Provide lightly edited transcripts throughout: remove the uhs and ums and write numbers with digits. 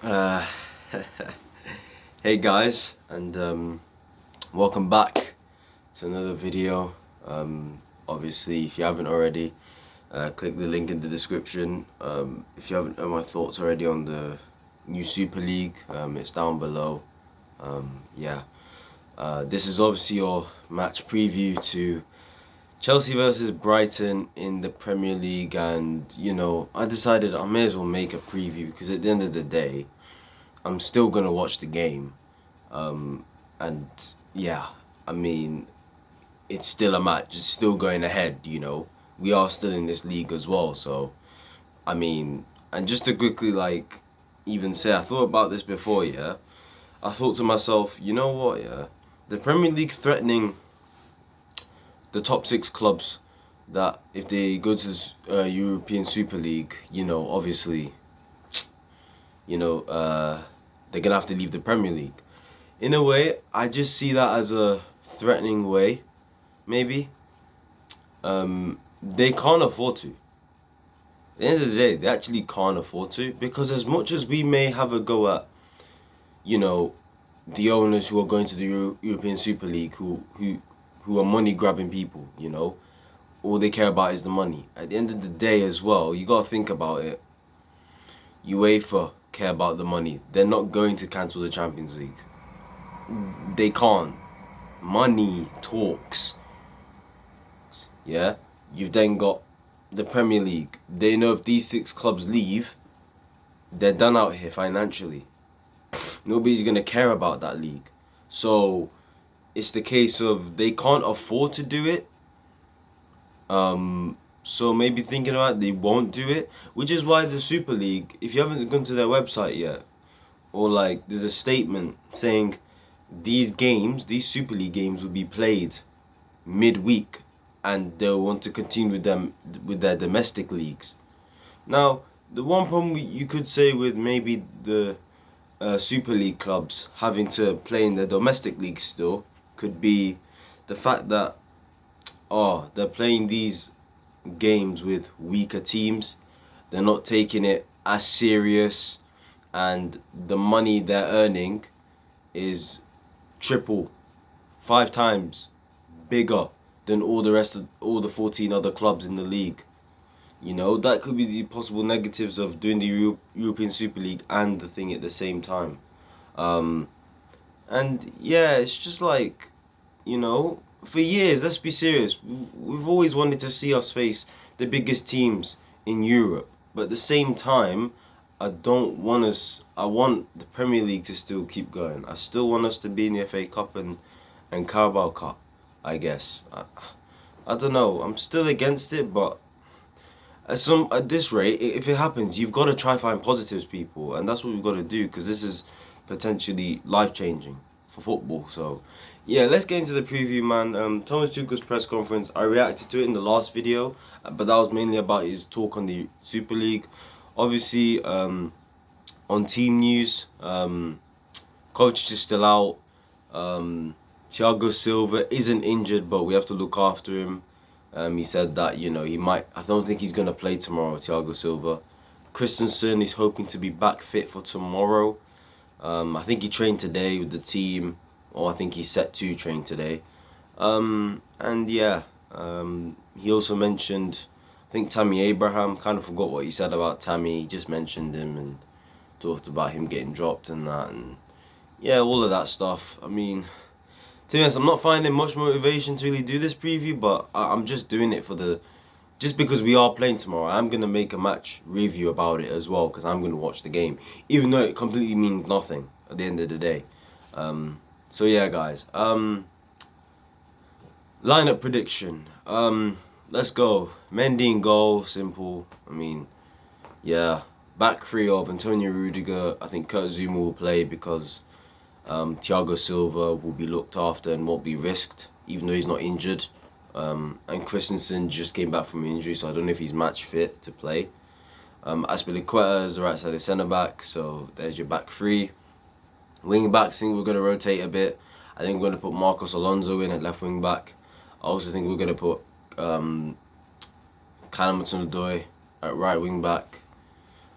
Uh, hey guys, and welcome back to another video. Obviously, if you haven't already, click the link in the description. If you haven't heard my thoughts already on the new Super League, it's down below. Yeah, this is obviously your match preview to Chelsea versus Brighton in the Premier League, and I decided I may as well make a preview because at the end of the day, I'm still gonna watch the game. And yeah, I mean, it's still a match. It's still going ahead. We are still in this league as well. So I mean, and just to quickly even say, I thought about this before. Yeah, I thought to myself, you know what? Yeah, the Premier League threatening the top six clubs that if they go to the European Super League, obviously, they're gonna have to leave the Premier League. In a way, I just see that as a threatening way. Maybe they can't afford to. At the end of the day, they actually can't afford to, because as much as we may have a go at, you know, the owners who are going to the European Super League, who are money grabbing people, all they care about is the money. At the end of the day, as well, you gotta think about it. UEFA care about the money. They're not going to cancel the Champions League. They can't. Money talks. Yeah? You've then got the Premier League. They know if these six clubs leave, they're done out here financially. Nobody's going to care about that league. So, it's the case of they can't afford to do it. So maybe thinking about it, they won't do it. Which is why the Super League, if you haven't gone to their website yet, or there's a statement saying these games, these Super League games will be played midweek, and they'll want to continue with them with their domestic leagues. Now, the one problem you could say with maybe the Super League clubs having to play in their domestic leagues still could be the fact that they're playing these games with weaker teams. They're not taking it as serious, and the money they're earning is triple, 5 times bigger than all the 14 other clubs in the league. That could be the possible negatives of doing the European Super League and the thing at the same time. And yeah, it's just for years, let's be serious, we've always wanted to see us face the biggest teams in Europe. But at the same time, I want the Premier League to still keep going. I still want us to be in the FA Cup and Carabao Cup, I guess. I don't know. I'm still against it, but at this rate, if it happens, you've got to try find positives, people, and that's what we've got to do, because this is potentially life changing for football. So, yeah, let's get into the preview, man. Thomas Tuchel's press conference. I reacted to it in the last video, but that was mainly about his talk on the Super League. Obviously, on team news, Kovacic is still out. Thiago Silva isn't injured, but we have to look after him. He said that, he might... I don't think he's going to play tomorrow, Thiago Silva. Christensen is hoping to be back fit for tomorrow. I think he trained today with the team, or I think he's set to train today. And yeah, he also mentioned, I think, Tammy Abraham. Kind of forgot what he said about Tammy. He just mentioned him and talked about him getting dropped and that. And yeah, all of that stuff. I mean, to be honest, I'm not finding much motivation to really do this preview, but I'm just doing it just because we are playing tomorrow. I'm going to make a match review about it as well, because I'm going to watch the game, even though it completely means nothing at the end of the day. So yeah, guys. Lineup prediction. Let's go. Mendy in goal, simple. I mean, yeah. Back three of Antonio Rudiger. I think Kurt Zouma will play because Thiago Silva will be looked after and won't be risked, even though he's not injured. And Christensen just came back from injury, so I don't know if he's match fit to play. Azpilicueta is the right side of centre back, so there's your back three. Wing backs, I think we're going to rotate a bit. I think we're going to put Marcos Alonso in at left wing back. I also think we're going to put Callum Hudson-Odoi at right wing back.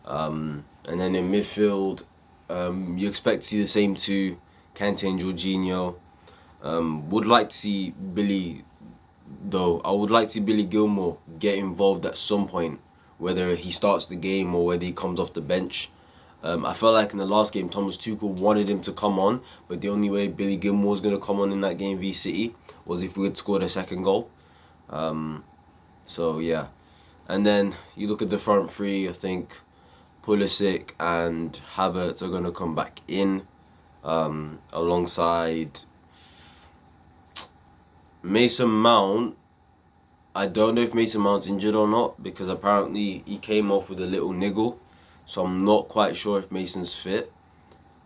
And then in midfield, You expect to see the same to Kante and Jorginho. Would like to see Billy, though. I would like to see Billy Gilmore get involved at some point, whether he starts the game or whether he comes off the bench. I felt like in the last game, Thomas Tuchel wanted him to come on, but the only way Billy Gilmore was going to come on in that game v City was if we had scored a second goal. So yeah, and then you look at the front three. I think Pulisic and Havertz are going to come back in alongside Mason Mount. I don't know if Mason Mount's injured or not, because apparently he came off with a little niggle. So I'm not quite sure if Mason's fit.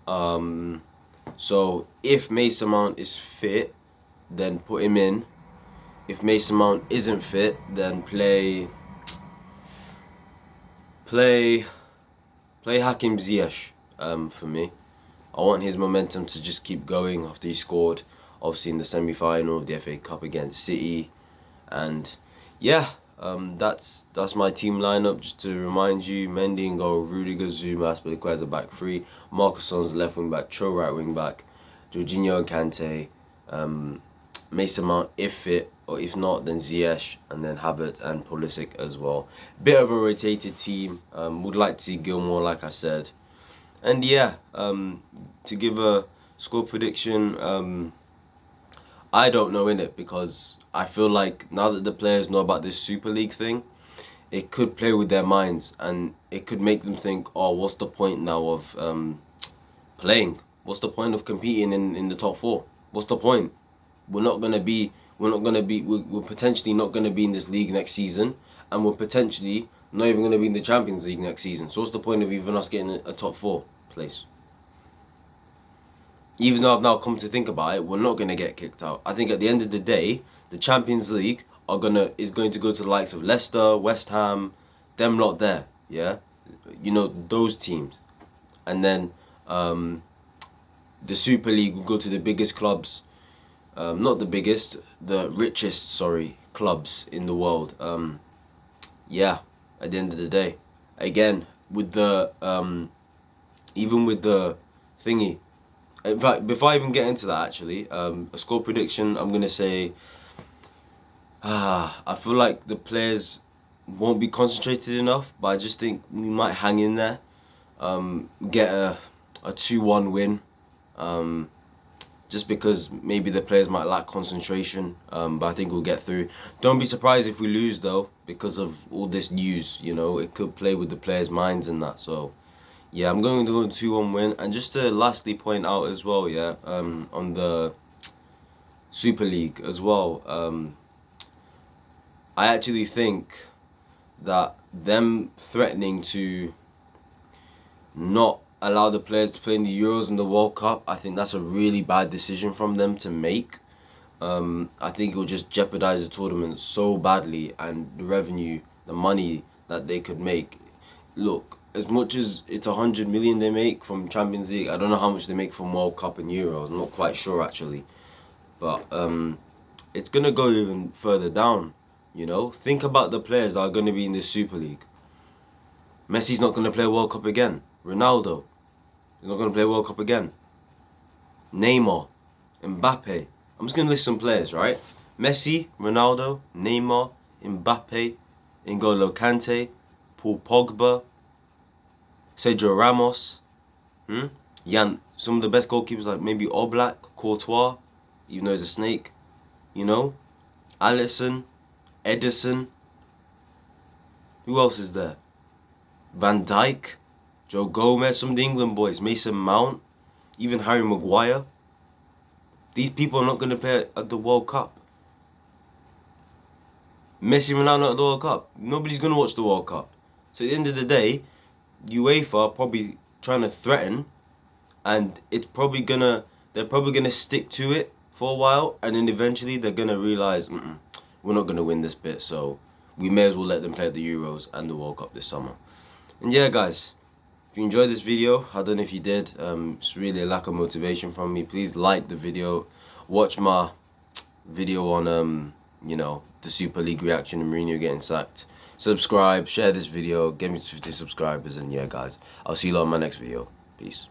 So if Mason Mount is fit, then put him in. If Mason Mount isn't fit, then play Hakim Ziyech for me. I want his momentum to just keep going after he scored, obviously, in the semi-final of the FA Cup against City. And yeah, that's my team lineup. Just to remind you: Mendy in goal, Rudiger, Zuma, Aspilicueta back three, Marcus Son's left wing back, Cho right wing back, Jorginho and Kante, Mason Mount if fit, or if not then Ziyech, and then Havertz and Pulisic as well. Bit of a rotated team. Would like to see Gilmore, like I said. And yeah, to give a score prediction, I don't know in it, because I feel like now that the players know about this Super League thing, it could play with their minds and it could make them think, oh, what's the point now of playing? What's the point of competing in the top four? What's the point? We're potentially not gonna be in this league next season, and we're potentially not even gonna be in the Champions League next season. So what's the point of even us getting a top four place? Even though I've now come to think about it, we're not gonna get kicked out. I think at the end of the day, the Champions League is going to go to the likes of Leicester, West Ham, them lot there, yeah, you know, those teams, and then the Super League will go to the biggest clubs, not the biggest, the richest, clubs in the world. Yeah, at the end of the day, again with the even with the thingy. In fact, before I even get into that, actually, a score prediction, I'm gonna say. I feel like the players won't be concentrated enough, but I just think we might hang in there, get a 2-1 win, just because maybe the players might lack concentration, but I think we'll get through. Don't be surprised if we lose, though, because of all this news, you know, it could play with the players' minds and that. So yeah, I'm going to go 2-1 win. And just to lastly point out as well, yeah, on the Super League as well, I actually think that them threatening to not allow the players to play in the Euros and the World Cup, I think that's a really bad decision from them to make. I think it will just jeopardize the tournament so badly, and the revenue, the money that they could make. Look, as much as it's 100 million they make from Champions League, I don't know how much they make from World Cup and Euros. I'm not quite sure actually, but it's gonna go even further down. You know, think about the players that are going to be in this Super League. Messi's not going to play World Cup again. Ronaldo is not going to play World Cup again. Neymar, Mbappe. I'm just going to list some players, right? Messi, Ronaldo, Neymar, Mbappe, N'Golo Kante, Paul Pogba, Sergio Ramos, some of the best goalkeepers like maybe Oblak, Courtois, even though he's a snake, you know, Alisson, Edison. Who else is there? Van Dijk, Joe Gomez, some of the England boys, Mason Mount, even Harry Maguire. These people are not going to play at the World Cup. Messi and Ronaldo at the World Cup. Nobody's going to watch the World Cup. So at the end of the day, UEFA are probably trying to threaten, and they're probably gonna stick to it for a while, and then eventually they're gonna realize we're not gonna win this bit, so we may as well let them play at the Euros and the World Cup this summer. And yeah, guys, if you enjoyed this video, I don't know if you did, it's really a lack of motivation from me. Please like the video, watch my video on you know, the Super League reaction and Mourinho getting sacked. Subscribe, share this video, get me to 50 subscribers, and yeah, guys, I'll see you all in my next video. Peace.